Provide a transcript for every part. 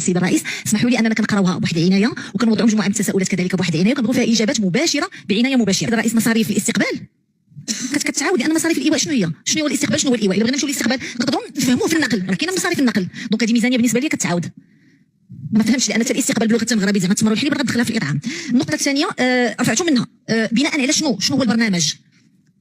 السيد الرئيس، اسمحوا لي اننا كنقراوها بواحد العنايه وكنوضعوا مجموعه من التساؤلات كذلك بواحد العنايه وكنبغوا فيها اجابات مباشره بعنايه مباشره. السيد الرئيس، مصاريف الاستقبال كتعاود لان مصاريف الايواء شنو هو الاستقبال، شنو هو الايواء؟ الا بغينا نمشيو للاستقبال نقدروا نفهموه في النقل، راه كاينه مصاريف النقل، دونك هذه ميزانيه بالنسبه لي كتعاود ما فهمتش، لان الاستقبال باللغه المغربيه زعما التمر والحليب غندخلها في الاطعام. النقطه الثانيه رفعتوا منها بناء على شنو هو البرنامج؟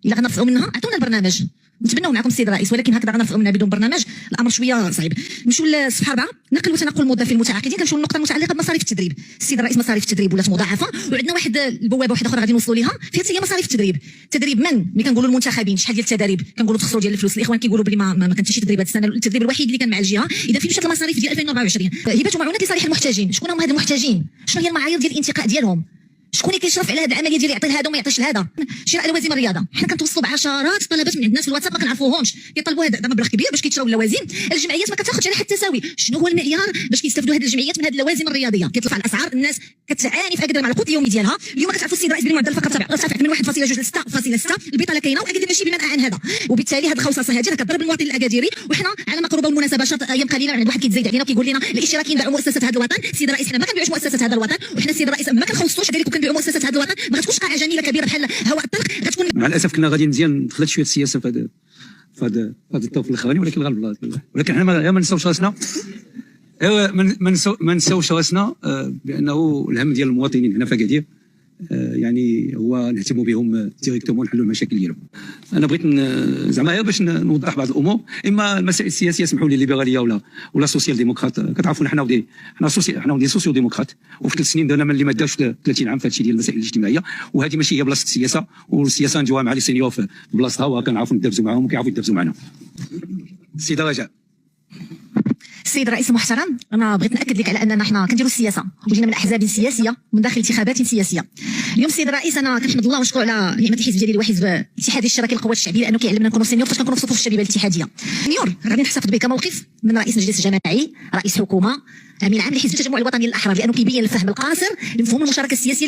الا غنرفعوا منها عطونا البرنامج نتبناو معكم السيد الرئيس، ولكن هكذا غنرفعوا منها بدون برنامج الامر شويه صعيب. نمشيو للصفحه 4 نقل وتنقل الموظفين المتعاقدين، كنمشيو للنقطه المتعلقه بمصاريف التدريب. السيد الرئيس، مصاريف التدريب ولات مضاعفه، وعندنا واحد البوابه واحده اخرى غادي نوصلوا ليها فيها هي مصاريف التدريب. التدريب ملي كنقولوا المنتخبين شحال ديال التدريب كنقولوا تخسروا ديال الفلوس، الاخوان كيقولوا بلي ما كانش شي تدريب هذه السنه، التدريب الوحيد اللي كان مع الجهه. اذا فين مشات المصاريف ديال 2024 هبات ومعونات لصالح المحتاجين؟ شكون هما هاد المحتاجين؟ شنو هي المعايير ديال الانتقاء ديالهم؟ شكون اللي كيشرف على هذه العمليه ديال يعطي لهذا وما يعطيش لهذا؟ شراء لوازم الرياضه، حنا كنتوصلوا بعشرات الطلبات من عند الناس في الواتساب ما كنعرفوهمش، كيطلبوا هذا مبلغ كبير باش كيتشراو اللوازم. الجمعيات ما كتاخذش على حد التساوي. شنو هو المعيار باش كيستافدوا هذه الجمعيات من هذه اللوازم الرياضيه؟ كيطلع الاسعار، الناس كتعاني في اكادير مع القوت اليومي ديالها. اليوم كتعرفوا السيد الرئيس بلي معدل الفقر ارتفع من 1.2 ل 6.6، البطاله كاينه واكيد ماشي بناء عن هذا، وبالتالي هذه الخوصصه هذه كتضرب المواطن الاكاديري. وحنا على ما قرب المناسبه ايام قليله عند واحد كيتزايد علينا وكيقول لنا الاشتراكيين باعوا مؤسسه هذا الوطن. السيد الرئيس، حنا ما كنبيعوش مؤسسه هذا الوطن، وحنا السيد الرئيس ما كنخوصوش كذلك وكنبيعوا مؤسسه هذا الوطن. ما غتكونش قاعه جميله كبيره بحال هواء الطلق، غتكون مع الاسف كنا غاديين مزيان، دخلت شويه السياسه في هذا الطوف الاخراني، ولكن غالب الله. ولكن حنا ما نساوش راسنا، ما نساوش راسنا بانه الهم ديال المواطنين هنا في اكادير يعني هو نهتموا بهم ديريكتومون ونحلوا المشاكل ديالهم. انا بغيت زعما غير باش نوضح بعض الامور. اما المسائل السياسيه سمحوا لي، الليبراليه ولا سوسيال ديمقراط، كتعرفونا حنا ودي سوسيو ديمقراط، وفي 3 سنين درنا من اللي ما دارش 30 عام في هذا الشيء ديال المسائل الاجتماعيه، وهذه ماشي هي بلاصه السياسه، والسياسه نديروها مع لي سينيور في بلاصتها وكنعرفوا ندابزوا معاهم وكيعرفوا يدابزوا معنا. السيده رجاء. السيد الرئيس المحترم، انا بغيت ناكد لك على اننا حنا كنديروا السياسه وجينا من احزاب سياسيه من داخل انتخابات سياسيه. اليوم السيد الرئيس انا كنحمد الله ونشكر على نعمه الحزب ديالي وحزب الاتحادي الاشتراكي للقوات الشعبيه، لانه كيعلمنا نكونوا سينيور فاش كنكونوا في صفوف الشبيبه الاتحاديه. سينيور غادي نحتفظ به كموقف من رئيس مجلس جماعي، رئيس حكومه، امين عام لحزب التجمع الوطني للاحرار، لانه كيبين الفهم القاصر لمفهوم المشاركه السياسيه